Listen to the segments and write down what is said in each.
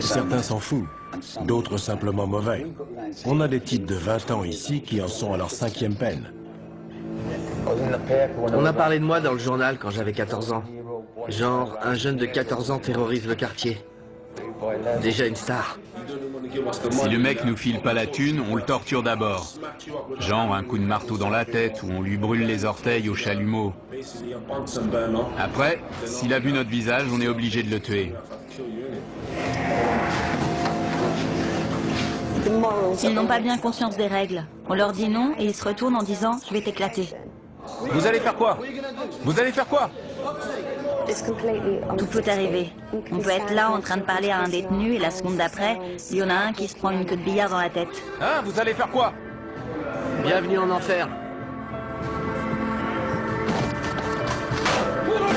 Certains s'en foutent, d'autres simplement mauvais. On a des titres de 20 ans ici qui en sont à leur 5e peine. On a parlé de moi dans le journal quand j'avais 14 ans. Genre, un jeune de 14 ans terrorise le quartier. Déjà une star. Si le mec nous file pas la thune, on le torture d'abord. Genre un coup de marteau dans la tête ou on lui brûle les orteils au chalumeau. Après, s'il a vu notre visage, on est obligé de le tuer. Ils n'ont pas bien conscience des règles. On leur dit non et ils se retournent en disant « je vais t'éclater ». Vous allez faire quoi? Vous allez faire quoi? Tout peut arriver. On peut être là en train de parler à un détenu et la seconde d'après, il y en a un qui se prend une queue de billard dans la tête. Hein? Vous allez faire quoi? Bienvenue en enfer.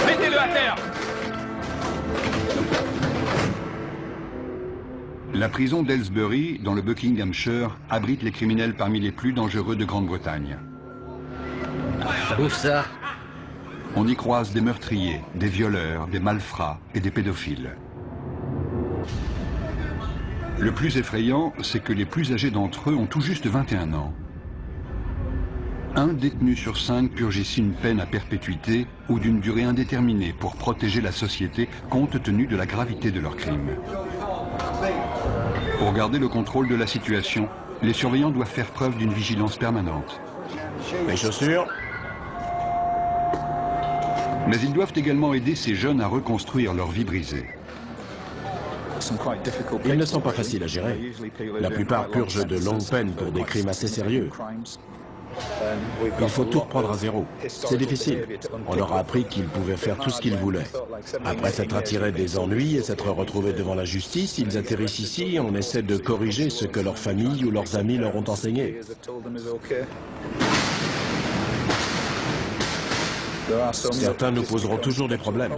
Mettez-le à terre! La prison d'Aylesbury, dans le Buckinghamshire, abrite les criminels parmi les plus dangereux de Grande-Bretagne. Ouf ça. On y croise des meurtriers, des violeurs, des malfrats et des pédophiles. Le plus effrayant, c'est que les plus âgés d'entre eux ont tout juste 21 ans. Un détenu sur 5 purge ici une peine à perpétuité ou d'une durée indéterminée pour protéger la société compte tenu de la gravité de leurs crimes. Pour garder le contrôle de la situation, les surveillants doivent faire preuve d'une vigilance permanente. Les chaussures? Mais ils doivent également aider ces jeunes à reconstruire leur vie brisée. Ils ne sont pas faciles à gérer. La plupart purgent de longues peines pour des crimes assez sérieux. Il faut tout reprendre à zéro. C'est difficile. On leur a appris qu'ils pouvaient faire tout ce qu'ils voulaient. Après s'être attirés des ennuis et s'être retrouvés devant la justice, ils atterrissent ici et on essaie de corriger ce que leur famille ou leurs amis leur ont enseigné. Certains nous poseront toujours des problèmes.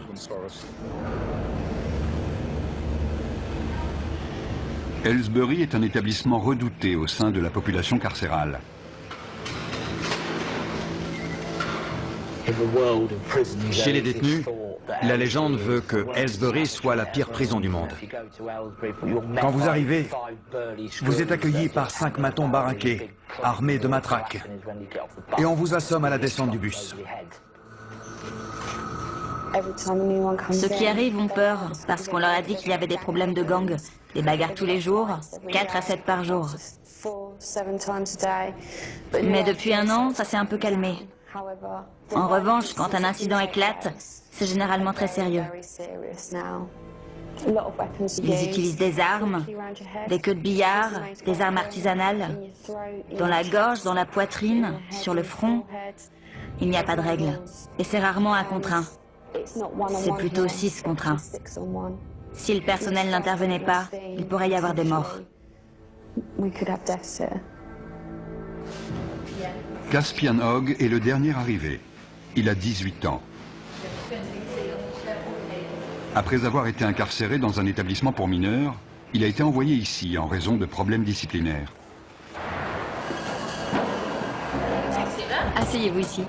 Aylesbury est un établissement redouté au sein de la population carcérale. Chez les détenus, la légende veut que Aylesbury soit la pire prison du monde. Quand vous arrivez, vous êtes accueilli par 5 matons baraqués, armés de matraques, et on vous assomme à la descente du bus. Ceux qui arrivent ont peur parce qu'on leur a dit qu'il y avait des problèmes de gang, des bagarres tous les jours, 4 à 7 par jour. Mais depuis un an, ça s'est un peu calmé. En revanche, quand un incident éclate, c'est généralement très sérieux. Ils utilisent des armes, des queues de billard, des armes artisanales, dans la gorge, dans la poitrine, sur le front. Il n'y a pas de règle. Et c'est rarement 1 contre 1. C'est plutôt 6 contre 1. Si le personnel n'intervenait pas, il pourrait y avoir des morts. Caspian Hogg est le dernier arrivé. Il a 18 ans. Après avoir été incarcéré dans un établissement pour mineurs, il a été envoyé ici en raison de problèmes disciplinaires. Asseyez-vous ici.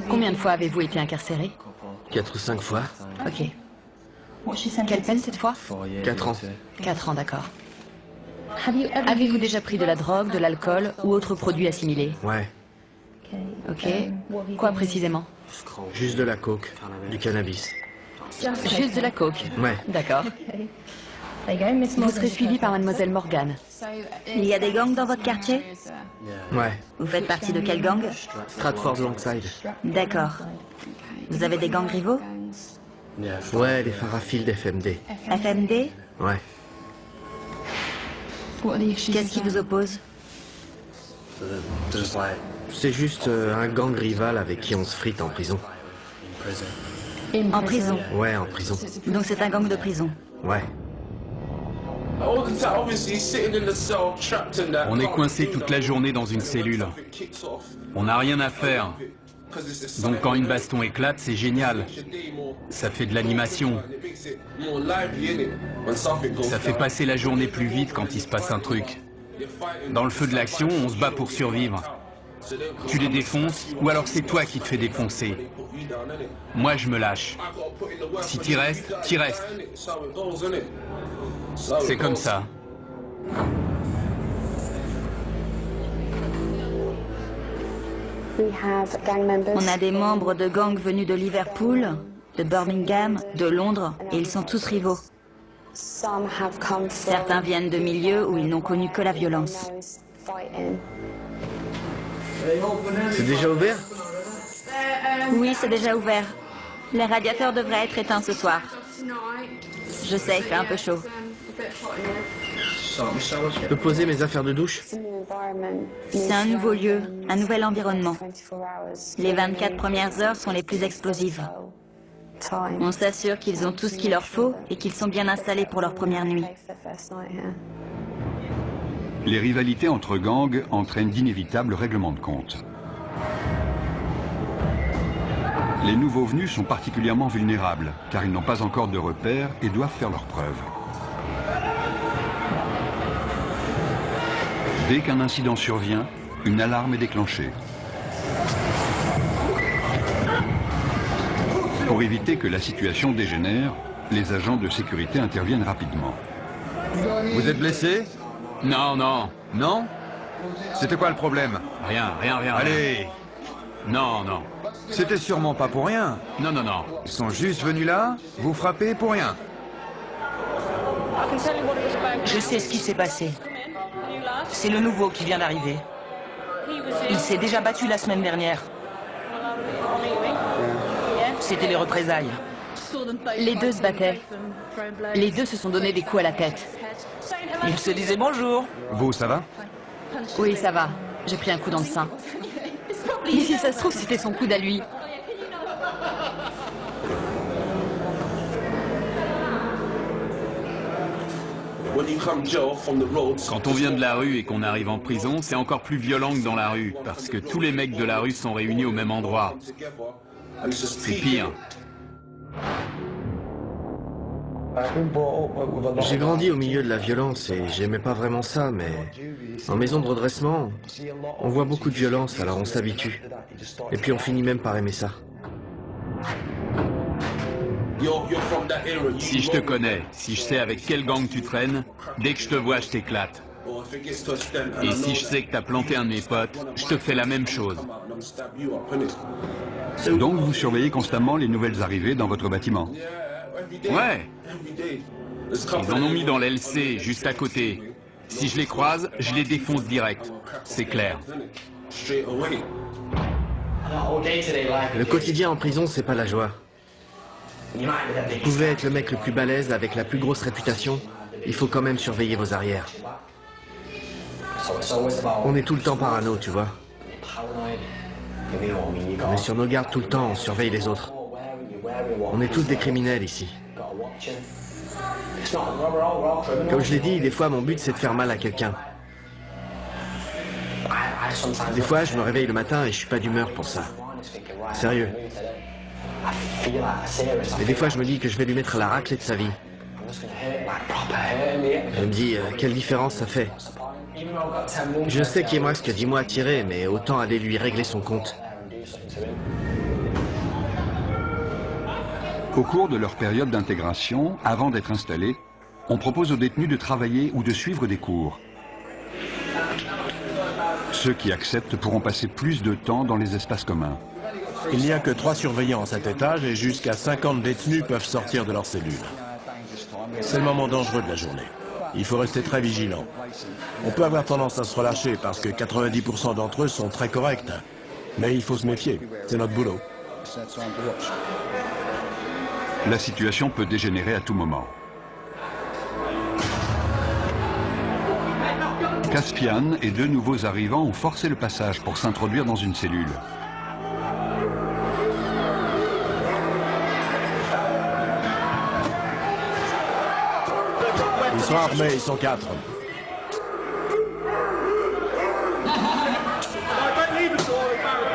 Combien de fois avez-vous été incarcéré? 4 ou 5 fois. Ok. Quelle peine cette fois? 4 ans. 4 ans, d'accord. Avez-vous déjà pris de la drogue, de l'alcool ou autre produit assimilé? Ouais. Ok. Quoi précisément? Juste de la coke, du cannabis. Juste de la coke? Ouais. D'accord. Vous serez suivi par mademoiselle Morgan. Il y a des gangs dans votre quartier? Ouais. Vous faites partie de quel gang? Stratford Langside. D'accord. Vous avez des gangs rivaux? Ouais, les Farafield FMD. FMD? Ouais. Qu'est-ce qui vous oppose? C'est juste un gang rival avec qui on se frite en prison. En prison? Ouais, en prison. Donc c'est un gang de prison. Ouais. On est coincé toute la journée dans une cellule. On n'a rien à faire. Donc quand une baston éclate, c'est génial. Ça fait de l'animation. Ça fait passer la journée plus vite quand il se passe un truc. Dans le feu de l'action, on se bat pour survivre. Tu les défonces, ou alors c'est toi qui te fais défoncer. Moi, je me lâche. Si t'y restes, t'y restes. C'est comme ça. On a des membres de gangs venus de Liverpool, de Birmingham, de Londres, et ils sont tous rivaux. Certains viennent de milieux où ils n'ont connu que la violence. C'est déjà ouvert? Oui, c'est déjà ouvert. Les radiateurs devraient être éteints ce soir. Je sais, il fait un peu chaud. Je peux poser mes affaires de douche? C'est un nouveau lieu, un nouvel environnement. Les 24 premières heures sont les plus explosives. On s'assure qu'ils ont tout ce qu'il leur faut et qu'ils sont bien installés pour leur première nuit. Les rivalités entre gangs entraînent d'inévitables règlements de compte. Les nouveaux venus sont particulièrement vulnérables, car ils n'ont pas encore de repères et doivent faire leurs preuves. Dès qu'un incident survient, une alarme est déclenchée. Pour éviter que la situation dégénère, les agents de sécurité interviennent rapidement. Vous êtes blessé? Non, non. Non? C'était quoi le problème? Rien. Allez! Non, non. C'était sûrement pas pour rien. Non. Ils sont juste venus là, vous frapper pour rien. Je sais ce qui s'est passé. C'est le nouveau qui vient d'arriver. Il s'est déjà battu la semaine dernière. C'était les représailles. Les deux se battaient. Les deux se sont donné des coups à la tête. Ils se disaient bonjour. Vous, ça va? Oui, ça va. J'ai pris un coup dans le sein. Et si ça se trouve, c'était son coude à lui. Quand on vient de la rue et qu'on arrive en prison, c'est encore plus violent que dans la rue, parce que tous les mecs de la rue sont réunis au même endroit. C'est pire. J'ai grandi au milieu de la violence et j'aimais pas vraiment ça, mais en maison de redressement, on voit beaucoup de violence, alors on s'habitue. Et puis on finit même par aimer ça. Si je te connais, si je sais avec quel gang tu traînes, dès que je te vois, je t'éclate. Et si je sais que t'as planté un de mes potes, je te fais la même chose. Donc vous surveillez constamment les nouvelles arrivées dans votre bâtiment. Ouais. Ils en ont mis dans l'LC, juste à côté. Si je les croise, je les défonce direct. C'est clair. Le quotidien en prison, c'est pas la joie. Vous pouvez être le mec le plus balèze avec la plus grosse réputation, il faut quand même surveiller vos arrières. On est tout le temps parano, tu vois. On est sur nos gardes tout le temps, on surveille les autres. On est tous des criminels ici. Comme je l'ai dit, des fois mon but c'est de faire mal à quelqu'un. Des fois je me réveille le matin et je suis pas d'humeur pour ça. Sérieux. Mais des fois je me dis que je vais lui mettre la raclée de sa vie. Je me dis, quelle différence ça fait. Je sais qu'il me reste que 10 mois à tirer, mais autant aller lui régler son compte. Au cours de leur période d'intégration, avant d'être installés, on propose aux détenus de travailler ou de suivre des cours. Ceux qui acceptent pourront passer plus de temps dans les espaces communs. Il n'y a que 3 surveillants à cet étage et jusqu'à 50 détenus peuvent sortir de leur cellule. C'est le moment dangereux de la journée. Il faut rester très vigilant. On peut avoir tendance à se relâcher parce que 90% d'entre eux sont très corrects. Mais il faut se méfier, c'est notre boulot. La situation peut dégénérer à tout moment. Caspian et 2 nouveaux arrivants ont forcé le passage pour s'introduire dans une cellule. Ils sont armés, ils sont 4.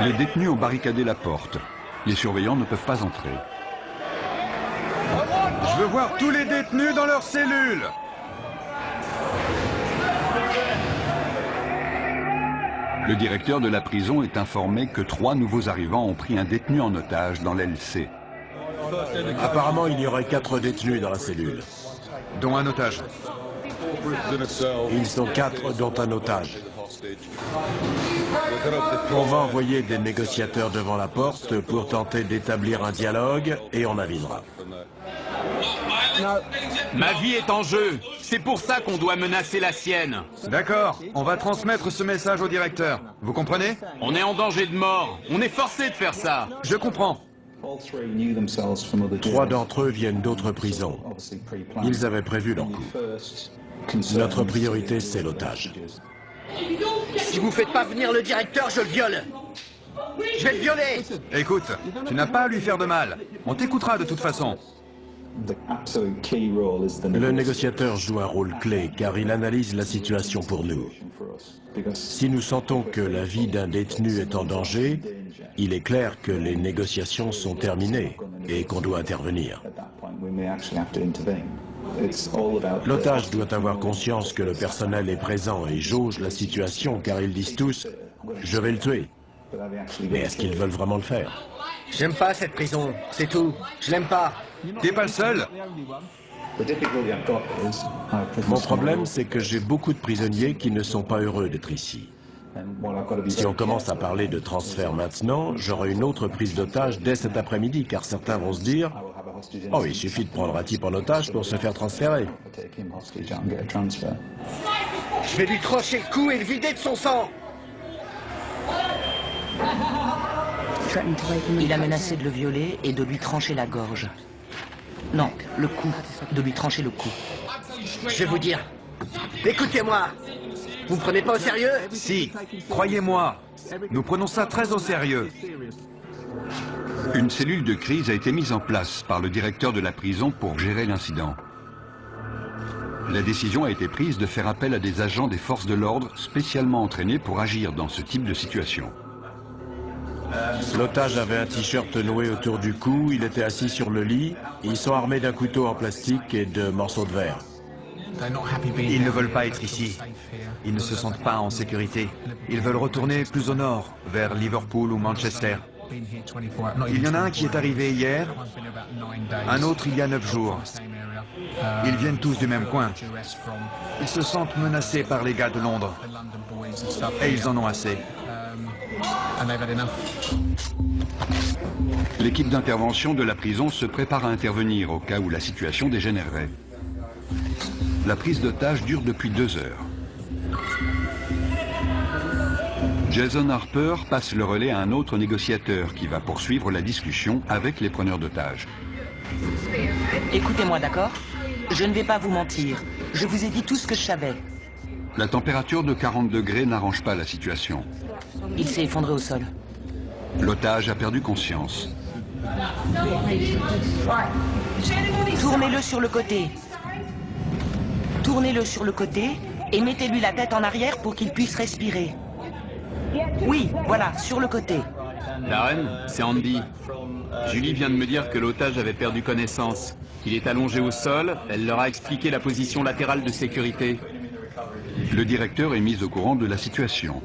Les détenus ont barricadé la porte. Les surveillants ne peuvent pas entrer. Je veux voir tous les détenus dans leur cellule. Le directeur de la prison est informé que 3 nouveaux arrivants ont pris un détenu en otage dans l'aile C. Apparemment, il y aurait 4 détenus dans la cellule. Dont un otage. Ils sont 4, dont un otage. On va envoyer des négociateurs devant la porte pour tenter d'établir un dialogue et on avisera. Ma vie est en jeu. C'est pour ça qu'on doit menacer la sienne. D'accord, on va transmettre ce message au directeur. Vous comprenez? On est en danger de mort. On est forcé de faire ça. Je comprends. 3 d'entre eux viennent d'autres prisons. Ils avaient prévu leur coup. Notre priorité, c'est l'otage. Si vous faites pas venir le directeur, je le viole. Je vais le violer. Écoute, tu n'as pas à lui faire de mal. On t'écoutera de toute façon. Le négociateur joue un rôle clé car il analyse la situation pour nous. Si nous sentons que la vie d'un détenu est en danger, il est clair que les négociations sont terminées et qu'on doit intervenir. L'otage doit avoir conscience que le personnel est présent et jauge la situation car ils disent tous « je vais le tuer ». Mais est-ce qu'ils veulent vraiment le faire? J'aime pas cette prison, c'est tout. Je l'aime pas. T'es pas le seul. Mon problème, c'est que j'ai beaucoup de prisonniers qui ne sont pas heureux d'être ici. Si on commence à parler de transfert maintenant, j'aurai une autre prise d'otage dès cet après-midi, car certains vont se dire « Oh, il suffit de prendre un type en otage pour se faire transférer. » Je vais lui trancher le cou et le vider de son sang. Il a menacé de le violer et de lui trancher la gorge. Non, le cou. De lui trancher le cou. Je vais vous dire. Écoutez-moi. Vous me prenez pas au sérieux? Si, croyez-moi. Nous prenons ça très au sérieux. Une cellule de crise a été mise en place par le directeur de la prison pour gérer l'incident. La décision a été prise de faire appel à des agents des forces de l'ordre spécialement entraînés pour agir dans ce type de situation. L'otage avait un t-shirt noué autour du cou, il était assis sur le lit, ils sont armés d'un couteau en plastique et de morceaux de verre. Ils ne veulent pas être ici. Ils ne se sentent pas en sécurité. Ils veulent retourner plus au nord, vers Liverpool ou Manchester. Il y en a un qui est arrivé hier, un autre il y a 9 jours. Ils viennent tous du même coin. Ils se sentent menacés par les gars de Londres. Et ils en ont assez. L'équipe d'intervention de la prison se prépare à intervenir au cas où la situation dégénérerait. La prise d'otage dure depuis 2 heures. Jason Harper passe le relais à un autre négociateur qui va poursuivre la discussion avec les preneurs d'otages. Écoutez-moi, d'accord? Je ne vais pas vous mentir. Je vous ai dit tout ce que je savais. La température de 40 degrés n'arrange pas la situation. Il s'est effondré au sol. L'otage a perdu conscience. Tournez-le sur le côté. Tournez-le sur le côté et mettez-lui la tête en arrière pour qu'il puisse respirer. Oui, voilà, sur le côté. La reine, c'est Andy. Julie vient de me dire que l'otage avait perdu connaissance. Il est allongé au sol, elle leur a expliqué la position latérale de sécurité. Le directeur est mis au courant de la situation.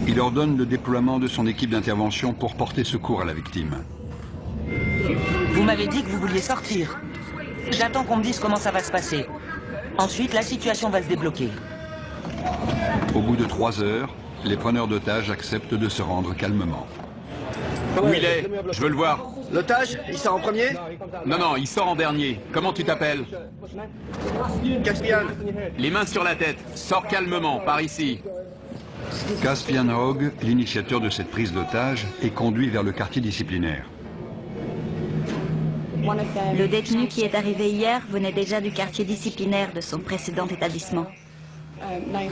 Il ordonne le déploiement de son équipe d'intervention pour porter secours à la victime. Vous m'avez dit que vous vouliez sortir. J'attends qu'on me dise comment ça va se passer. Ensuite, la situation va se débloquer. Au bout de 3 heures, les preneurs d'otages acceptent de se rendre calmement. Où il est? Je veux le voir. L'otage, il sort en premier? Non, il sort en dernier. Comment tu t'appelles? Caspian. Les mains sur la tête. Sors calmement, par ici. Caspian Hogg, l'initiateur de cette prise d'otage, est conduit vers le quartier disciplinaire. Le détenu qui est arrivé hier venait déjà du quartier disciplinaire de son précédent établissement.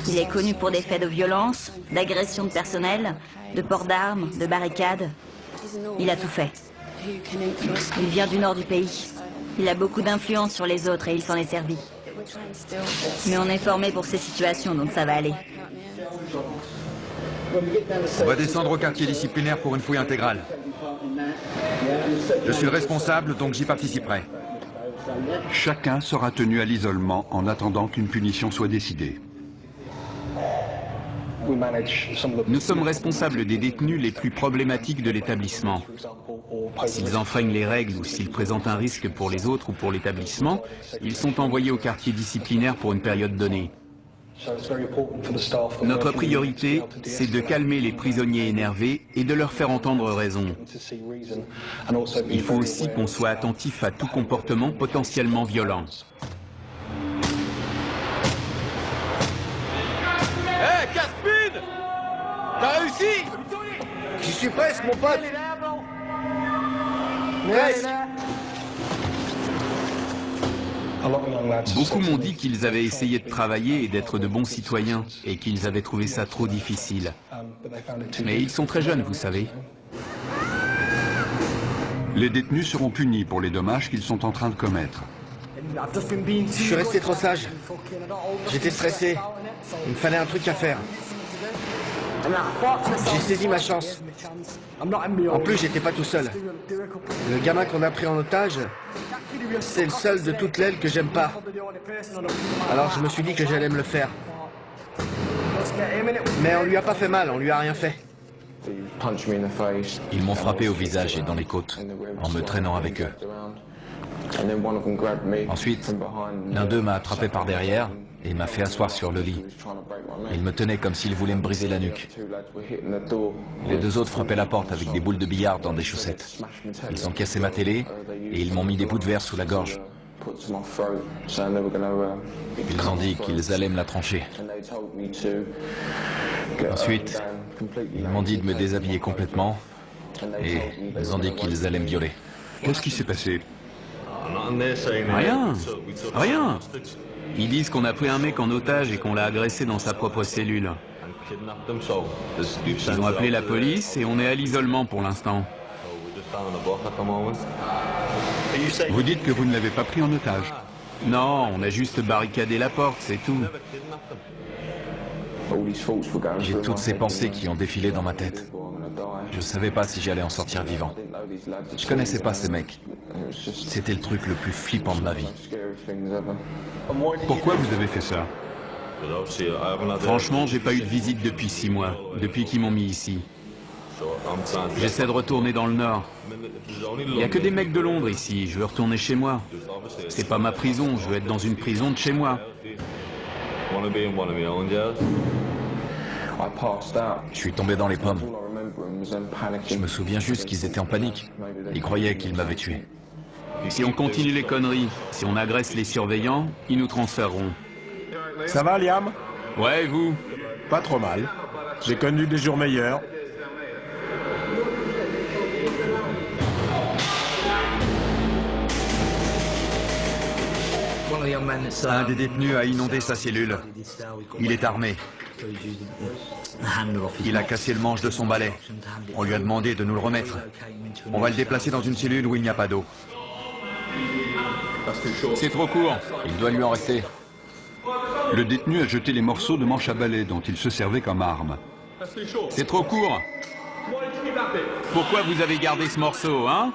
Il est connu pour des faits de violence, d'agression de personnel, de port d'armes, de barricades. Il a tout fait. Il vient du nord du pays. Il a beaucoup d'influence sur les autres et il s'en est servi. Mais on est formé pour ces situations, donc ça va aller. On va descendre au quartier disciplinaire pour une fouille intégrale. Je suis le responsable, donc j'y participerai. Chacun sera tenu à l'isolement en attendant qu'une punition soit décidée. Nous sommes responsables des détenus les plus problématiques de l'établissement. S'ils enfreignent les règles ou s'ils présentent un risque pour les autres ou pour l'établissement, ils sont envoyés au quartier disciplinaire pour une période donnée. Notre priorité, c'est de calmer les prisonniers énervés et de leur faire entendre raison. Il faut aussi qu'on soit attentif à tout comportement potentiellement violent. Hé, Caspin! T'as réussi! J'y suis presque, mon pote! Presque! Beaucoup m'ont dit qu'ils avaient essayé de travailler et d'être de bons citoyens, et qu'ils avaient trouvé ça trop difficile. Mais ils sont très jeunes, vous savez. Les détenus seront punis pour les dommages qu'ils sont en train de commettre. Je suis resté trop sage. J'étais stressé. Il me fallait un truc à faire. J'ai saisi ma chance. En plus, j'étais pas tout seul. Le gamin qu'on a pris en otage, c'est le seul de toute l'aile que j'aime pas. Alors je me suis dit que j'allais me le faire. Mais on lui a pas fait mal, on lui a rien fait. Ils m'ont frappé au visage et dans les côtes, en me traînant avec eux. Ensuite, l'un d'eux m'a attrapé par derrière et m'a fait asseoir sur le lit. Il me tenait comme s'il voulait me briser la nuque. Les deux autres frappaient la porte avec des boules de billard dans des chaussettes. Ils ont cassé ma télé et ils m'ont mis des bouts de verre sous la gorge. Ils ont dit qu'ils allaient me la trancher. Ensuite, ils m'ont dit de me déshabiller complètement et ils ont dit qu'ils allaient me violer. Qu'est-ce qui s'est passé? Rien, rien. Ils disent qu'on a pris un mec en otage et qu'on l'a agressé dans sa propre cellule. Ils ont appelé la police et on est à l'isolement pour l'instant. Vous dites que vous ne l'avez pas pris en otage. Non, on a juste barricadé la porte, c'est tout. J'ai toutes ces pensées qui ont défilé dans ma tête. Je ne savais pas si j'allais en sortir vivant. Je connaissais pas ces mecs. C'était le truc le plus flippant de ma vie. Pourquoi vous avez fait ça? Franchement, j'ai pas eu de visite depuis 6 mois, depuis qu'ils m'ont mis ici. J'essaie de retourner dans le Nord. Il n'y a que des mecs de Londres ici, je veux retourner chez moi. C'est pas ma prison, je veux être dans une prison de chez moi. Je suis tombé dans les pommes. Je me souviens juste qu'ils étaient en panique. Ils croyaient qu'ils m'avaient tué. Si on continue les conneries, si on agresse les surveillants, ils nous transféreront. Ça va, Liam? Ouais, et vous? Pas trop mal. J'ai connu des jours meilleurs. Un des détenus a inondé sa cellule. Il est armé. Il a cassé le manche de son balai. On lui a demandé de nous le remettre. On va le déplacer dans une cellule où il n'y a pas d'eau. C'est trop court. Il doit lui en rester. Le détenu a jeté les morceaux de manche à balai dont il se servait comme arme. C'est trop court. Pourquoi vous avez gardé ce morceau, hein?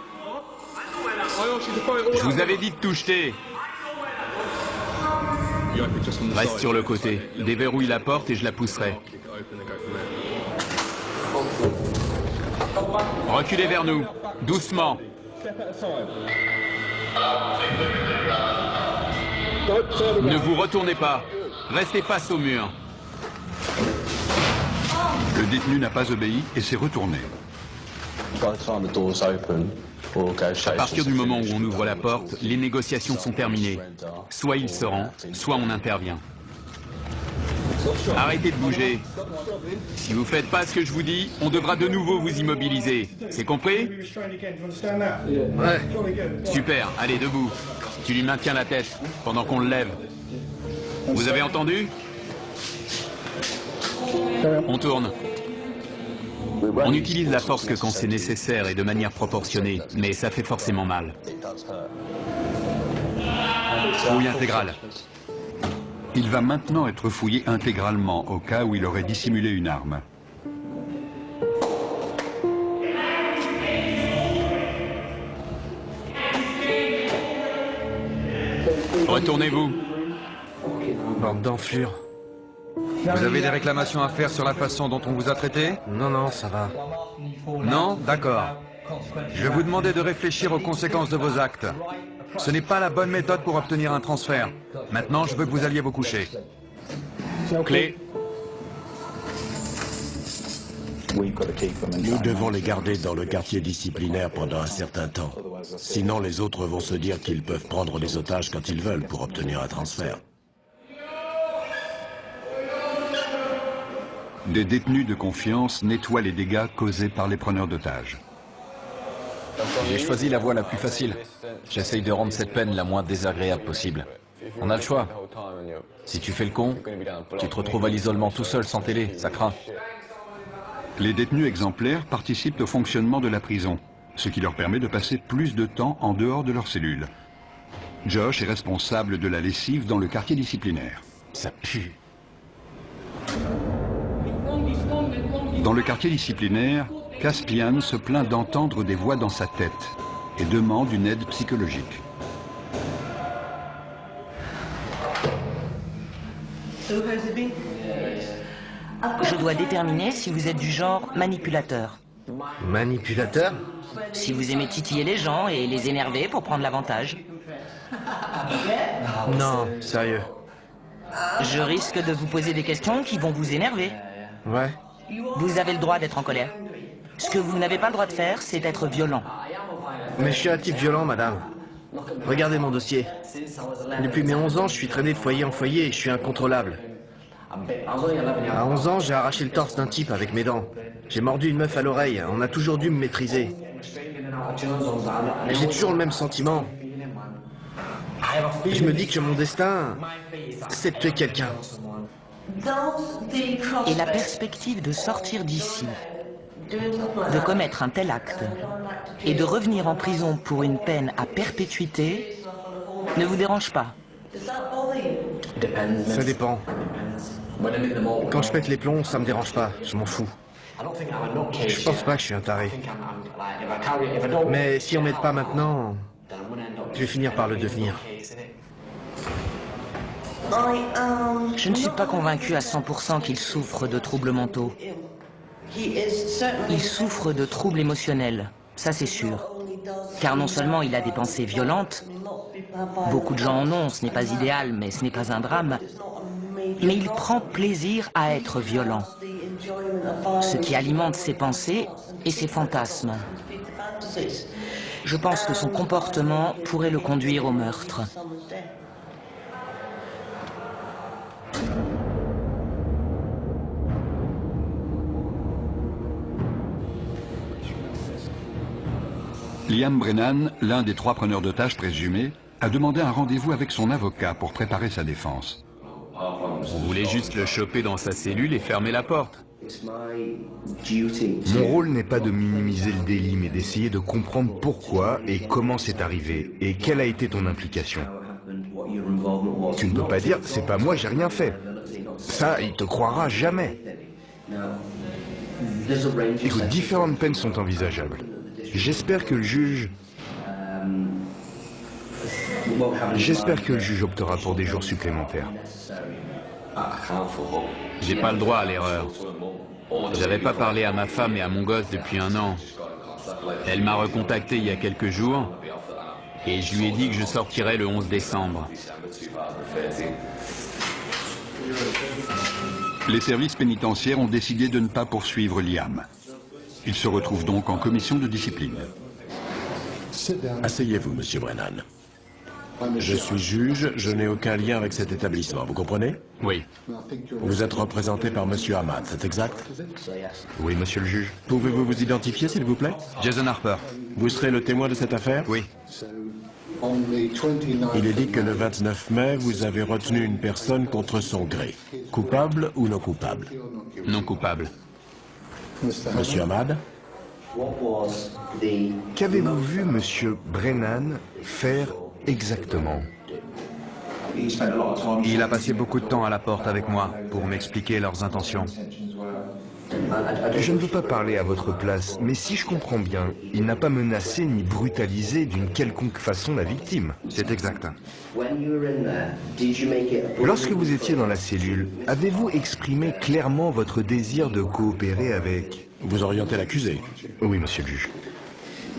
Je vous avais dit de tout jeter. Reste sur le côté. Déverrouille la porte et je la pousserai. Reculez vers nous. Doucement. Ne vous retournez pas. Restez face au mur. Le détenu n'a pas obéi et s'est retourné. À partir du moment où on ouvre la porte, les négociations sont terminées. Soit il se rend, soit on intervient. Arrêtez de bouger. Si vous faites pas ce que je vous dis, on devra de nouveau vous immobiliser. C'est compris? Ouais. Super, allez, debout. Tu lui maintiens la tête pendant qu'on le lève. Vous avez entendu? On tourne. On utilise la force que quand c'est nécessaire et de manière proportionnée, mais ça fait forcément mal. Fouille intégrale. Il va maintenant être fouillé intégralement au cas où il aurait dissimulé une arme. Retournez-vous. Bande d'enflures. Vous avez des réclamations à faire sur la façon dont on vous a traité? Non, non, ça va. Non? D'accord. Je vais vous demander de réfléchir aux conséquences de vos actes. Ce n'est pas la bonne méthode pour obtenir un transfert. Maintenant, je veux que vous alliez vous coucher. Clé. Nous devons les garder dans le quartier disciplinaire pendant un certain temps. Sinon, les autres vont se dire qu'ils peuvent prendre des otages quand ils veulent pour obtenir un transfert. Des détenus de confiance nettoient les dégâts causés par les preneurs d'otages. J'ai choisi la voie la plus facile. J'essaye de rendre cette peine la moins désagréable possible. On a le choix. Si tu fais le con, tu te retrouves à l'isolement tout seul sans télé, ça craint. Les détenus exemplaires participent au fonctionnement de la prison, ce qui leur permet de passer plus de temps en dehors de leur cellule. Josh est responsable de la lessive dans le quartier disciplinaire. Ça pue. Dans le quartier disciplinaire, Caspian se plaint d'entendre des voix dans sa tête et demande une aide psychologique. Je dois déterminer si vous êtes du genre manipulateur. Manipulateur? Si vous aimez titiller les gens et les énerver pour prendre l'avantage. Non, sérieux. Je risque de vous poser des questions qui vont vous énerver. Ouais. Vous avez le droit d'être en colère. Ce que vous n'avez pas le droit de faire, c'est être violent. Mais je suis un type violent, madame. Regardez mon dossier. Depuis mes 11 ans, je suis traîné de foyer en foyer et je suis incontrôlable. À 11 ans, j'ai arraché le torse d'un type avec mes dents. J'ai mordu une meuf à l'oreille. On a toujours dû me maîtriser. J'ai toujours le même sentiment. Et je me dis que mon destin, c'est de tuer quelqu'un. Et la perspective de sortir d'ici, de commettre un tel acte, et de revenir en prison pour une peine à perpétuité, ne vous dérange pas? Ça dépend. Quand je pète les plombs, ça me dérange pas, je m'en fous. Je pense pas que je suis un taré. Mais si on m'aide pas maintenant, je vais finir par le devenir. Je ne suis pas convaincu à 100% qu'il souffre de troubles mentaux. Il souffre de troubles émotionnels, ça c'est sûr. Car non seulement il a des pensées violentes, beaucoup de gens en ont, ce n'est pas idéal, mais ce n'est pas un drame, mais il prend plaisir à être violent, ce qui alimente ses pensées et ses fantasmes. Je pense que son comportement pourrait le conduire au meurtre. Liam Brennan, l'un des 3 preneurs d'otages présumés, a demandé un rendez-vous avec son avocat pour préparer sa défense. Vous voulez juste le choper dans sa cellule et fermer la porte. Mon rôle n'est pas de minimiser le délit, mais d'essayer de comprendre pourquoi et comment c'est arrivé, et quelle a été ton implication. Tu ne peux pas dire, c'est pas moi, j'ai rien fait. Ça, il te croira jamais. Écoute, différentes peines sont envisageables. J'espère que le juge optera pour des jours supplémentaires. J'ai pas le droit à l'erreur. J'avais pas parlé à ma femme et à mon gosse depuis 1 an. Elle m'a recontacté il y a quelques jours et je lui ai dit que je sortirais le 11 décembre. Les services pénitentiaires ont décidé de ne pas poursuivre Liam. Il se retrouve donc en commission de discipline. Asseyez-vous, monsieur Brennan. Je suis juge, je n'ai aucun lien avec cet établissement, vous comprenez? Oui. Vous êtes représenté par monsieur Ahmad, c'est exact? Oui, monsieur le juge. Pouvez-vous vous identifier, s'il vous plaît? Jason Harper. Vous serez le témoin de cette affaire? Oui. Il est dit que le 29 mai, vous avez retenu une personne contre son gré. Coupable ou non coupable? Non coupable. Monsieur Ahmad? Qu'avez-vous vu monsieur Brennan faire exactement? Il a passé beaucoup de temps à la porte avec moi pour m'expliquer leurs intentions. Je ne veux pas parler à votre place, mais si je comprends bien, il n'a pas menacé ni brutalisé d'une quelconque façon la victime. C'est exact. Lorsque vous étiez dans la cellule, avez-vous exprimé clairement votre désir de coopérer avec... Vous orientez l'accusé. Oui, monsieur le juge.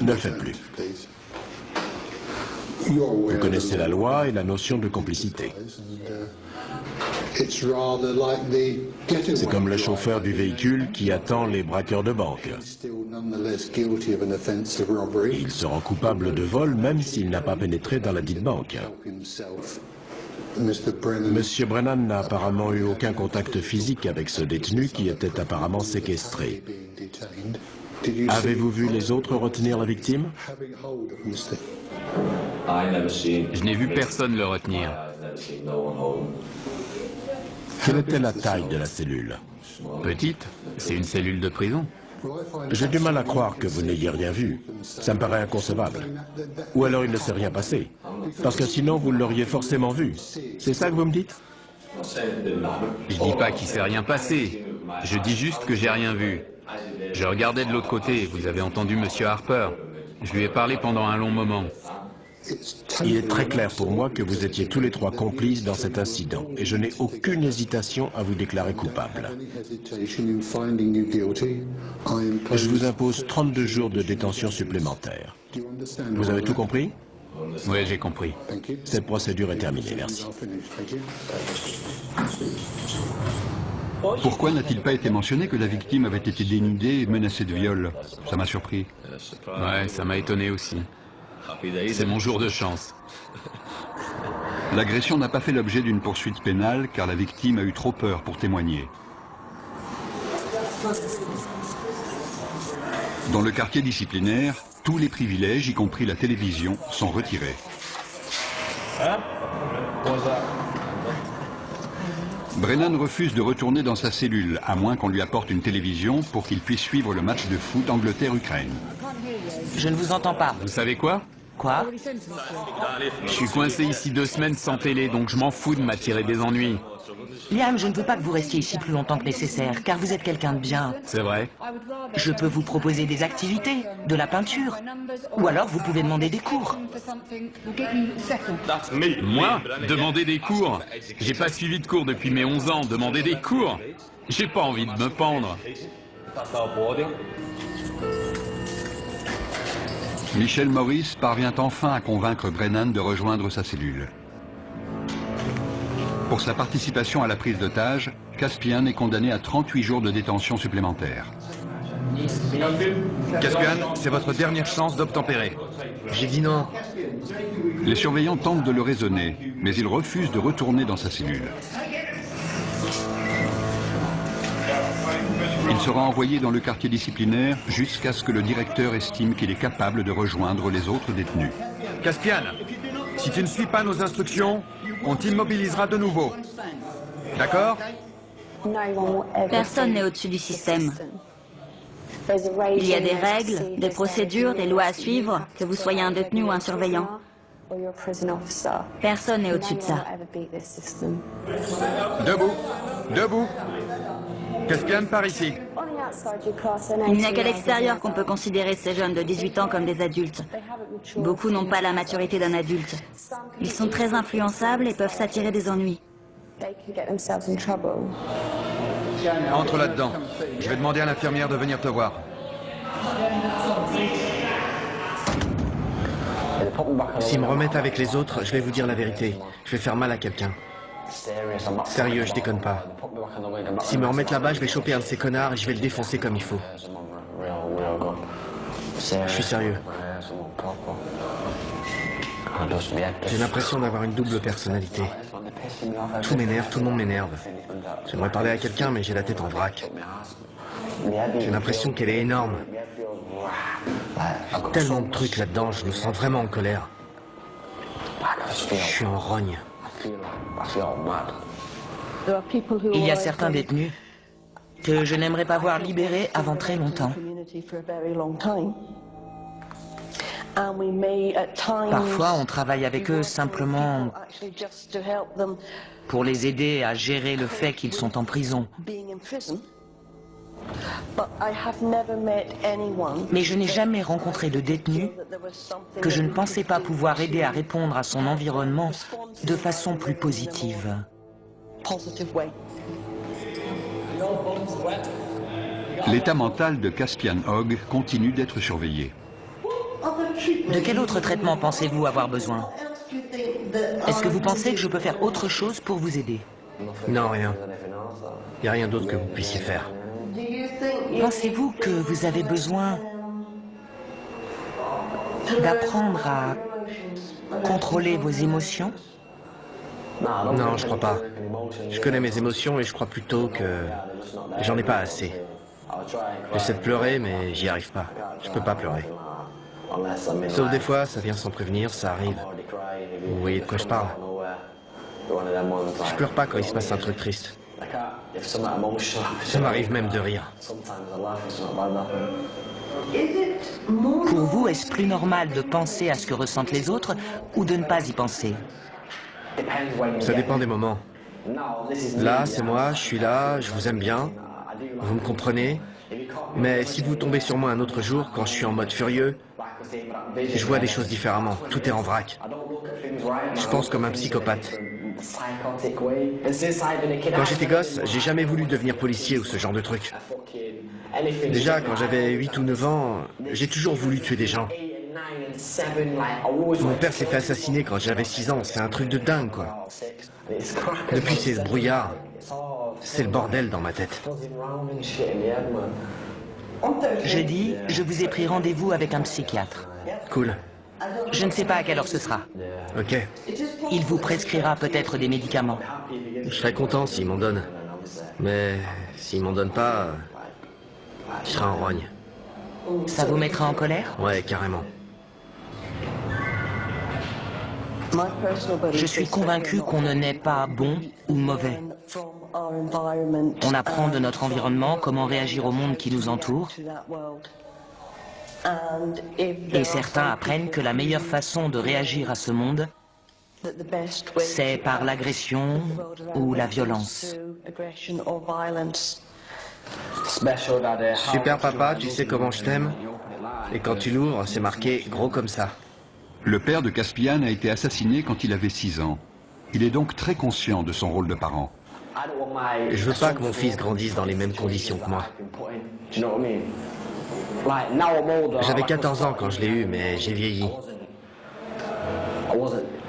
Ne le faites plus. Vous connaissez la loi et la notion de complicité. C'est comme le chauffeur du véhicule qui attend les braqueurs de banque. Il sera coupable de vol même s'il n'a pas pénétré dans la dite banque. Monsieur Brennan n'a apparemment eu aucun contact physique avec ce détenu qui était apparemment séquestré. Avez-vous vu les autres retenir la victime? Je n'ai vu personne le retenir. Quelle était la taille de la cellule? Petite, c'est une cellule de prison. J'ai du mal à croire que vous n'ayez rien vu. Ça me paraît inconcevable. Ou alors il ne s'est rien passé. Parce que sinon vous l'auriez forcément vu. C'est ça que vous me dites? Je dis pas qu'il s'est rien passé. Je dis juste que j'ai rien vu. Je regardais de l'autre côté, vous avez entendu Monsieur Harper. Je lui ai parlé pendant un long moment. Il est très clair pour moi que vous étiez tous les trois complices dans cet incident et je n'ai aucune hésitation à vous déclarer coupable. Je vous impose 32 jours de détention supplémentaire. Vous avez tout compris? Oui, j'ai compris. Cette procédure est terminée, merci. Pourquoi n'a-t-il pas été mentionné que la victime avait été dénudée et menacée de viol? Ça m'a surpris. Ouais, ça m'a étonné aussi. C'est mon jour de chance. L'agression n'a pas fait l'objet d'une poursuite pénale car la victime a eu trop peur pour témoigner. Dans le quartier disciplinaire, tous les privilèges, y compris la télévision, sont retirés. Brennan refuse de retourner dans sa cellule, à moins qu'on lui apporte une télévision pour qu'il puisse suivre le match de foot Angleterre-Ukraine. Je ne vous entends pas. Vous savez quoi? Quoi? Je suis coincé ici 2 semaines sans télé, donc je m'en fous de m'attirer des ennuis. Liam, je ne veux pas que vous restiez ici plus longtemps que nécessaire, car vous êtes quelqu'un de bien. C'est vrai? Je peux vous proposer des activités, de la peinture, ou alors vous pouvez demander des cours. Moi? Demander des cours? J'ai pas suivi de cours depuis mes 11 ans, demander des cours? J'ai pas envie de me pendre. Michel Morris parvient enfin à convaincre Brennan de rejoindre sa cellule. Pour sa participation à la prise d'otage, Caspian est condamné à 38 jours de détention supplémentaire. Caspian, c'est votre dernière chance d'obtempérer. J'ai dit non. Les surveillants tentent de le raisonner, mais il refuse de retourner dans sa cellule. Il sera envoyé dans le quartier disciplinaire jusqu'à ce que le directeur estime qu'il est capable de rejoindre les autres détenus. Caspian, si tu ne suis pas nos instructions, on t'immobilisera de nouveau. D'accord? Personne n'est au-dessus du système. Il y a des règles, des procédures, des lois à suivre, que vous soyez un détenu ou un surveillant. Personne n'est au-dessus de ça. Debout. Debout. Caspian, par ici. Il n'y a qu'à l'extérieur qu'on peut considérer ces jeunes de 18 ans comme des adultes. Beaucoup n'ont pas la maturité d'un adulte. Ils sont très influençables et peuvent s'attirer des ennuis. Entre là-dedans. Je vais demander à l'infirmière de venir te voir. S'ils me remettent avec les autres, je vais vous dire la vérité. Je vais faire mal à quelqu'un. Sérieux, je déconne pas. S'ils me remettent là-bas, je vais choper un de ces connards et je vais le défoncer comme il faut. Je suis sérieux. J'ai l'impression d'avoir une double personnalité. Tout m'énerve, tout le monde m'énerve. J'aimerais parler à quelqu'un, mais j'ai la tête en vrac. J'ai l'impression qu'elle est énorme. Tellement de trucs là-dedans, je me sens vraiment en colère. Je suis en rogne. Il y a certains détenus que je n'aimerais pas voir libérés avant très longtemps. Parfois, on travaille avec eux simplement pour les aider à gérer le fait qu'ils sont en prison. Mais je n'ai jamais rencontré de détenu que je ne pensais pas pouvoir aider à répondre à son environnement de façon plus positive. L'état mental de Caspian Hogg continue d'être surveillé. De quel autre traitement pensez-vous avoir besoin? Est-ce que vous pensez que je peux faire autre chose pour vous aider? Non, rien. Il n'y a rien d'autre que vous puissiez faire. Pensez-vous que vous avez besoin d'apprendre à contrôler vos émotions? Non, je crois pas. Je connais mes émotions et je crois plutôt que j'en ai pas assez. J'essaie de pleurer, mais j'y arrive pas. Je peux pas pleurer. Sauf des fois, ça vient sans prévenir, ça arrive. Vous voyez de quoi je parle? Je pleure pas quand il se passe un truc triste. Ça m'arrive même de rire. Pour vous, est-ce plus normal de penser à ce que ressentent les autres ou de ne pas y penser? Ça dépend des moments. Là, c'est moi, je suis là, je vous aime bien. Vous me comprenez? Mais si vous tombez sur moi un autre jour, quand je suis en mode furieux, je vois des choses différemment. Tout est en vrac. Je pense comme un psychopathe. Quand j'étais gosse, j'ai jamais voulu devenir policier ou ce genre de truc. Déjà, quand j'avais 8 ou 9 ans, j'ai toujours voulu tuer des gens. Mon père s'est fait assassiner quand j'avais 6 ans. C'est un truc de dingue, quoi. Depuis, c'est ce brouillard. C'est le bordel dans ma tête. Jeudi, je vous ai pris rendez-vous avec un psychiatre. Cool. Je ne sais pas à quelle heure ce sera. Ok. Il vous prescrira peut-être des médicaments. Je serais content s'il m'en donne. Mais s'il m'en donne pas, je serai en rogne. Ça vous mettra en colère? Ouais, carrément. Je suis convaincu qu'on ne naît pas bon ou mauvais. On apprend de notre environnement comment réagir au monde qui nous entoure. Et certains apprennent que la meilleure façon de réagir à ce monde, c'est par l'agression ou la violence. Super papa, tu sais comment je t'aime? Et quand tu l'ouvres, c'est marqué gros comme ça. Le père de Caspian a été assassiné quand il avait 6 ans. Il est donc très conscient de son rôle de parent. Je veux pas que mon fils grandisse dans les mêmes conditions que moi. J'avais 14 ans quand je l'ai eu, mais j'ai vieilli.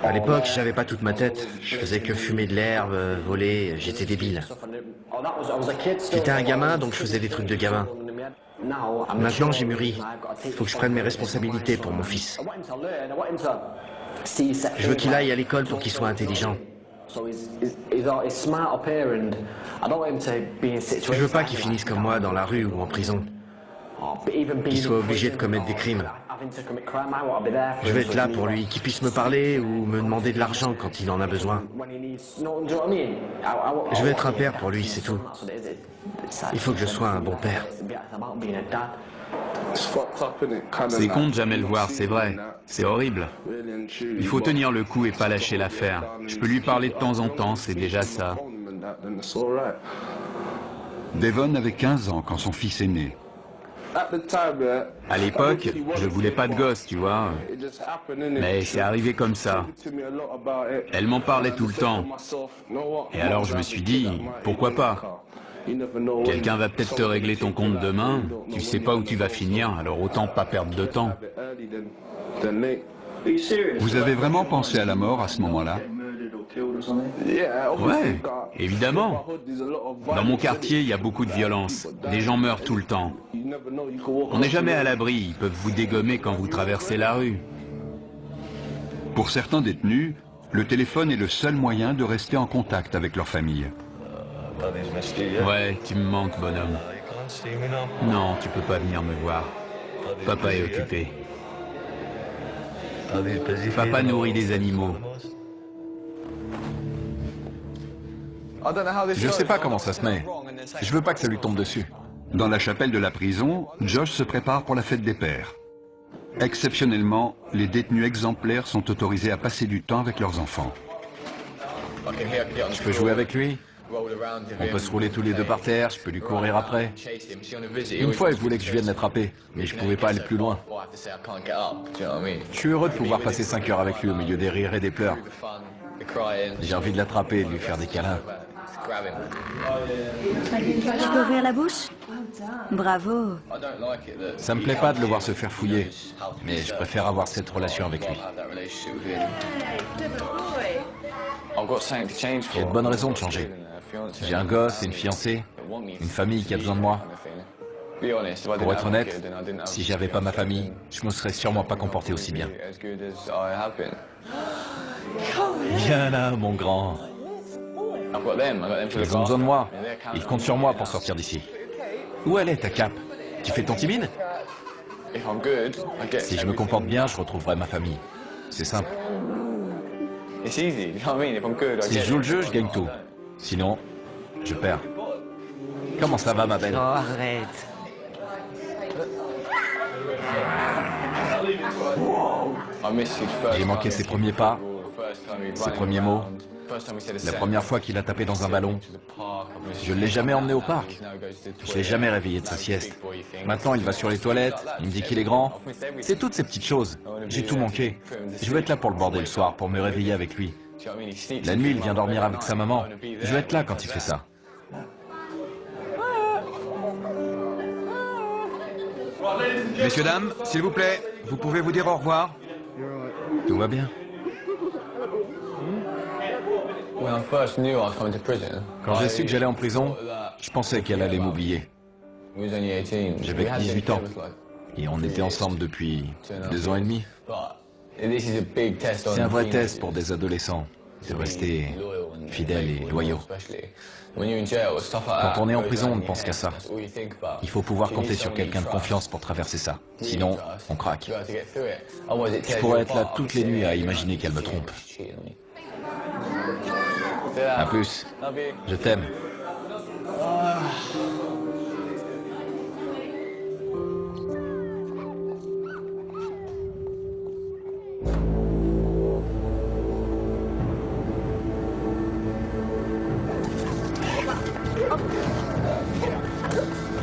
À l'époque, j'avais pas toute ma tête. Je faisais que fumer de l'herbe, voler, j'étais débile. J'étais un gamin, donc je faisais des trucs de gamin. Maintenant, j'ai mûri. Il faut que je prenne mes responsabilités pour mon fils. Je veux qu'il aille à l'école pour qu'il soit intelligent. Je veux pas qu'il finisse comme moi dans la rue ou en prison. Qu'il soit obligé de commettre des crimes. Je vais être là pour lui, qu'il puisse me parler ou me demander de l'argent quand il en a besoin. Je vais être un père pour lui, c'est tout. Il faut que je sois un bon père. C'est con de jamais le voir, c'est vrai. C'est horrible. Il faut tenir le coup et pas lâcher l'affaire. Je peux lui parler de temps en temps, c'est déjà ça. Devon avait 15 ans quand son fils est né. À l'époque, je voulais pas de gosse, tu vois. Mais c'est arrivé comme ça. Elle m'en parlait tout le temps. Et alors je me suis dit, pourquoi pas? Quelqu'un va peut-être te régler ton compte demain. Tu sais pas où tu vas finir, alors autant pas perdre de temps. Vous avez vraiment pensé à la mort à ce moment-là? Ouais, évidemment. Dans mon quartier, il y a beaucoup de violence. Des gens meurent tout le temps. On n'est jamais à l'abri, ils peuvent vous dégommer quand vous traversez la rue. Pour certains détenus, le téléphone est le seul moyen de rester en contact avec leur famille. Ouais, tu me manques, bonhomme. Non, tu peux pas venir me voir. Papa est occupé. Papa nourrit des animaux. Je sais pas comment ça se met. Je veux pas que ça lui tombe dessus. Dans la chapelle de la prison, Josh se prépare pour la fête des pères. Exceptionnellement, les détenus exemplaires sont autorisés à passer du temps avec leurs enfants. Je peux jouer avec lui? On peut se rouler tous les deux par terre, je peux lui courir après. Une fois, elle voulait que je vienne l'attraper, mais je pouvais pas aller plus loin. Je suis heureux de pouvoir passer 5 heures avec lui au milieu des rires et des pleurs. J'ai envie de l'attraper et de lui faire des câlins. Tu peux ouvrir la bouche? Bravo. Ça me plaît pas de le voir se faire fouiller, mais je préfère avoir cette relation avec lui. J'ai de bonnes raisons de changer. J'ai un gosse et une fiancée, une famille qui a besoin de moi. Pour être honnête, si j'avais pas ma famille, je me serais sûrement pas comporté aussi bien. Viens là, mon grand. Ils ont besoin de moi. Ils comptent sur moi pour sortir d'ici. Où elle est, ta cape? Tu fais ton timide? Si je me comporte bien, je retrouverai ma famille. C'est simple. Si je joue le jeu, je gagne tout. Sinon, je perds. Comment ça va, ma belle? Oh, arrête. J'ai manqué ses premiers pas, ses premiers mots. La première fois qu'il a tapé dans un ballon, je ne l'ai jamais emmené au parc. Je ne l'ai jamais réveillé de sa sieste. Maintenant, il va sur les toilettes, il me dit qu'il est grand. C'est toutes ces petites choses. J'ai tout manqué. Je veux être là pour le border le soir, pour me réveiller avec lui. La nuit, il vient dormir avec sa maman. Je veux être là quand il fait ça. Messieurs, dames, s'il vous plaît, vous pouvez vous dire au revoir? Tout va bien. Quand j'ai su que j'allais en prison, je pensais qu'elle allait m'oublier. J'avais 18 ans. Et on était ensemble depuis 2 ans et demi. C'est un vrai test pour des adolescents, de rester fidèles et loyaux. Quand on est en prison, on ne pense qu'à ça. Il faut pouvoir compter sur quelqu'un de confiance pour traverser ça. Sinon, on craque. Je pourrais être là toutes les nuits à imaginer qu'elle me trompe. À plus. Je t'aime.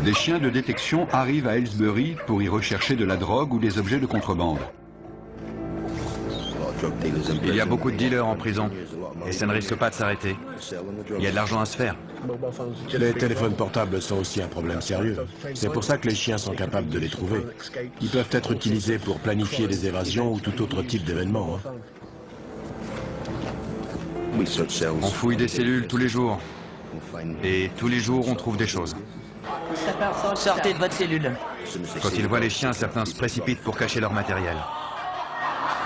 Des chiens de détection arrivent à Aylesbury pour y rechercher de la drogue ou des objets de contrebande. Il y a beaucoup de dealers en prison, et ça ne risque pas de s'arrêter. Il y a de l'argent à se faire. Les téléphones portables sont aussi un problème sérieux. C'est pour ça que les chiens sont capables de les trouver. Ils peuvent être utilisés pour planifier des évasions ou tout autre type d'événement. On fouille des cellules tous les jours. Et tous les jours, on trouve des choses. Sortez de votre cellule. Quand ils voient les chiens, certains se précipitent pour cacher leur matériel.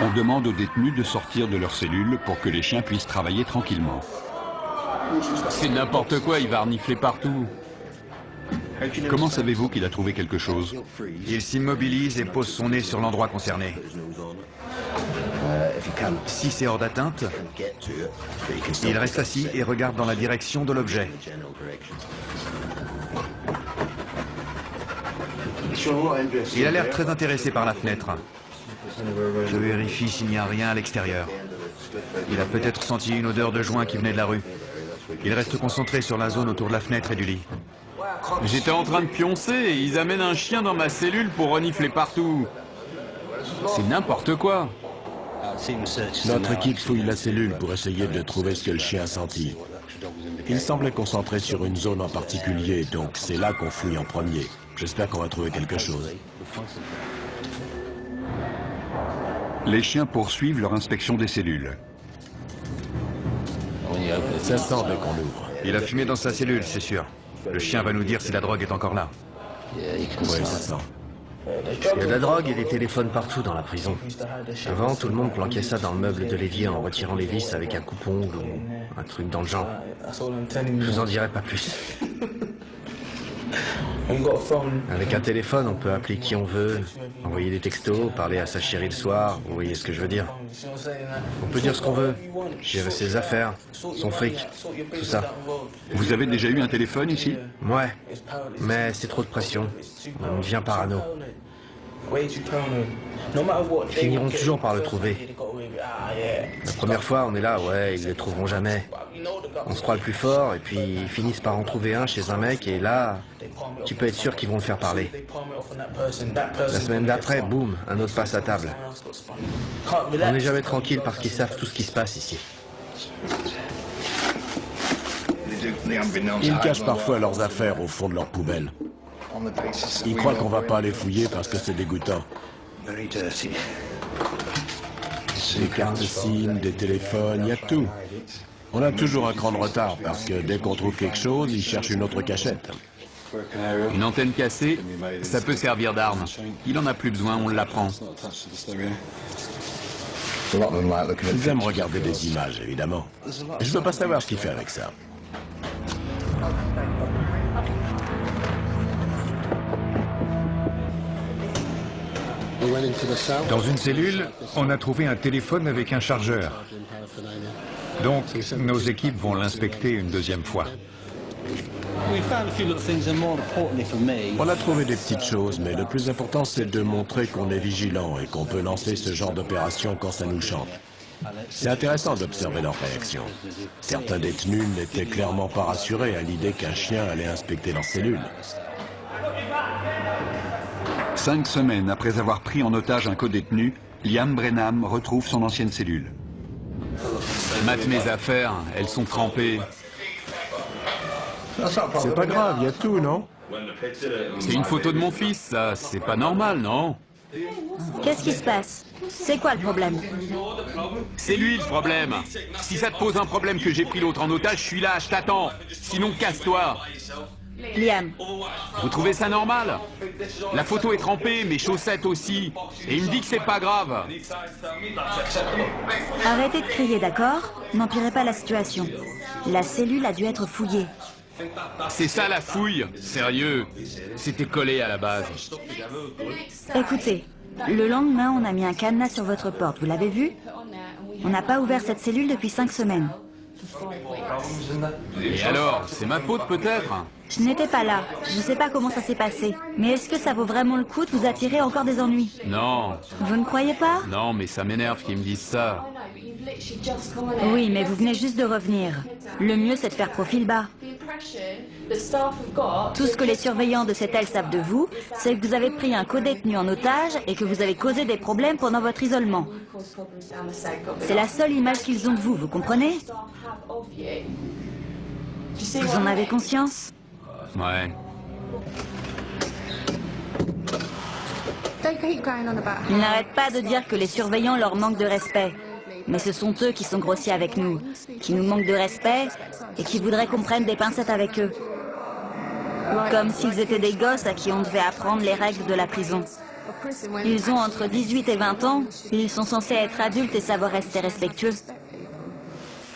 On demande aux détenus de sortir de leur cellule pour que les chiens puissent travailler tranquillement. C'est n'importe quoi, il va renifler partout. Comment savez-vous qu'il a trouvé quelque chose? Il s'immobilise et pose son nez sur l'endroit concerné. Si c'est hors d'atteinte, il reste assis et regarde dans la direction de l'objet. Il a l'air très intéressé par la fenêtre. Je vérifie s'il n'y a rien à l'extérieur. Il a peut-être senti une odeur de joint qui venait de la rue. Il reste concentré sur la zone autour de la fenêtre et du lit. J'étais en train de pioncer et ils amènent un chien dans ma cellule pour renifler partout. C'est n'importe quoi. Notre équipe fouille la cellule pour essayer de trouver ce que le chien a senti. Il semblait concentré sur une zone en particulier, donc c'est là qu'on fouille en premier. J'espère qu'on va trouver quelque chose. Les chiens poursuivent leur inspection des cellules. Ça sent dès qu'on ouvre. Il a fumé dans sa cellule, c'est sûr. Le chien va nous dire si la drogue est encore là. Oui, ça sent. Il y a de la drogue et des téléphones partout dans la prison. Avant, tout le monde planquait ça dans le meuble de l'évier en retirant les vis avec un coupe-ongle ou un truc dans le genre. Je vous en dirai pas plus. Avec un téléphone, on peut appeler qui on veut, envoyer des textos, parler à sa chérie le soir, vous voyez ce que je veux dire. On peut dire ce qu'on veut, gérer ses affaires, son fric, tout ça. Vous avez déjà eu un téléphone ici? Ouais, mais c'est trop de pression. On devient parano. Ils finiront toujours par le trouver. La première fois, on est là, ouais, ils le trouveront jamais. On se croit le plus fort, et puis ils finissent par en trouver un chez un mec, et là, tu peux être sûr qu'ils vont le faire parler. La semaine d'après, boum, un autre passe à table. On n'est jamais tranquille parce qu'ils savent tout ce qui se passe ici. Ils cachent parfois leurs affaires au fond de leur poubelle. Ils croient qu'on va pas les fouiller parce que c'est dégoûtant. Des cartes SIM, des téléphones, il y a tout. On a toujours un cran de retard parce que dès qu'on trouve quelque chose, ils cherchent une autre cachette. Une antenne cassée, ça peut servir d'arme. Il en a plus besoin, on l'apprend. Ils aiment regarder des images, évidemment. Je veux pas savoir ce qu'il fait avec ça. Dans une cellule, on a trouvé un téléphone avec un chargeur. Donc, nos équipes vont l'inspecter une deuxième fois. On a trouvé des petites choses, mais le plus important, c'est de montrer qu'on est vigilant et qu'on peut lancer ce genre d'opération quand ça nous chante. C'est intéressant d'observer leurs réactions. Certains détenus n'étaient clairement pas rassurés à l'idée qu'un chien allait inspecter leur cellule. 5 semaines après avoir pris en otage un codétenu, Liam Brenham retrouve son ancienne cellule. Mate mes affaires, elles sont trempées. C'est pas grave, il y a tout, non? C'est une photo de mon fils, ça. C'est pas normal, non? Qu'est-ce qui se passe? C'est quoi le problème? C'est lui le problème. Si ça te pose un problème que j'ai pris l'autre en otage, je suis là, je t'attends. Sinon, casse-toi. Liam, Vous trouvez ça normal? La photo est trempée, mes chaussettes aussi. Et il me dit que c'est pas grave. arrêtez de crier, d'accord? N'empirez pas la situation. La cellule a dû être fouillée. C'est ça la fouille. Sérieux. C'était collé à la base. Écoutez, le lendemain, on a mis un cadenas sur votre porte. Vous l'avez vu? On n'a pas ouvert cette cellule depuis 5 semaines. Et alors, c'est ma faute peut-être? Je n'étais pas là. Je ne sais pas comment ça s'est passé. Mais est-ce que ça vaut vraiment le coup de vous attirer encore des ennuis? Non. Vous ne croyez pas? Non, mais ça m'énerve qu'ils me disent ça. Oui, mais vous venez juste de revenir. Le mieux, c'est de faire profil bas. Tout ce que les surveillants de cette aile savent de vous, c'est que vous avez pris un codétenu en otage et que vous avez causé des problèmes pendant votre isolement. C'est la seule image qu'ils ont de vous, vous comprenez? Vous en avez conscience? Ouais. Ils n'arrêtent pas de dire que les surveillants leur manquent de respect. Mais ce sont eux qui sont grossiers avec nous, qui nous manquent de respect et qui voudraient qu'on prenne des pincettes avec eux. Comme s'ils étaient des gosses à qui on devait apprendre les règles de la prison. Ils ont entre 18 et 20 ans, ils sont censés être adultes et savoir rester respectueux.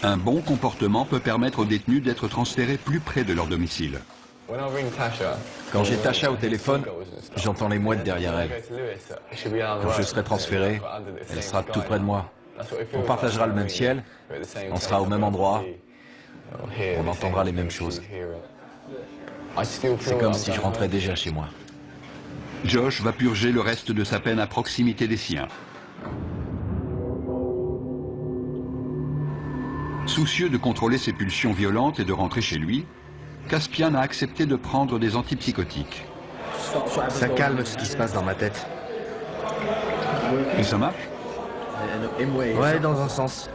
Un bon comportement peut permettre aux détenus d'être transférés plus près de leur domicile. Quand j'ai Tasha au téléphone, j'entends les mouettes derrière elle. Quand je serai transféré, elle sera tout près de moi. On partagera le même ciel, on sera au même endroit, on entendra les mêmes choses. C'est comme si je rentrais déjà chez moi. Josh va purger le reste de sa peine à proximité des siens. Soucieux de contrôler ses pulsions violentes et de rentrer chez lui, Caspian a accepté de prendre des antipsychotiques. Ça calme ce qui se passe dans ma tête. Et ça marche? Ouais, dans un sens.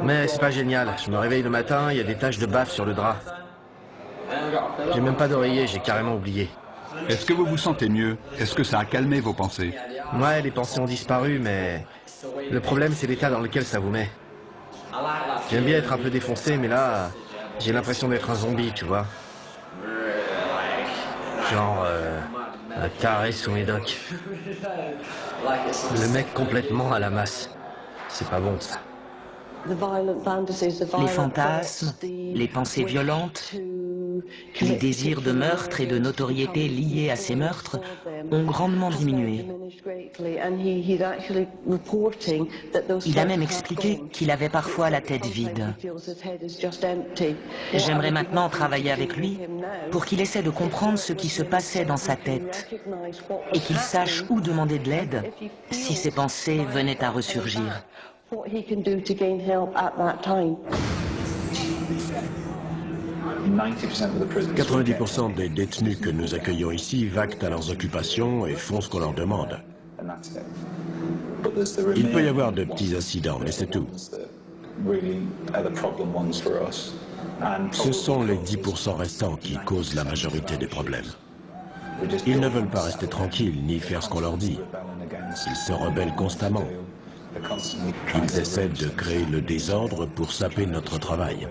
Mais c'est pas génial. Je me réveille le matin, il y a des taches de baffe sur le drap. J'ai même pas d'oreiller, j'ai carrément oublié. Est-ce que vous vous sentez mieux? Est-ce que ça a calmé vos pensées? Ouais, les pensées ont disparu, mais le problème, c'est l'état dans lequel ça vous met. J'aime bien être un peu défoncé, mais là, j'ai l'impression d'être un zombie, tu vois. Genre, un taré sous médoc. Le mec complètement à la masse. C'est pas bon, ça. Les fantasmes, les pensées violentes, les désirs de meurtre et de notoriété liés à ces meurtres ont grandement diminué. Il a même expliqué qu'il avait parfois la tête vide. J'aimerais maintenant travailler avec lui pour qu'il essaie de comprendre ce qui se passait dans sa tête et qu'il sache où demander de l'aide si ses pensées venaient à ressurgir. 90% des détenus que nous accueillons ici vaquent à leurs occupations et font ce qu'on leur demande. Il peut y avoir de petits incidents, mais c'est tout. Ce sont les 10% restants qui causent la majorité des problèmes. Ils ne veulent pas rester tranquilles ni faire ce qu'on leur dit. Ils se rebellent constamment. Ils essaient de créer le désordre pour saper notre travail.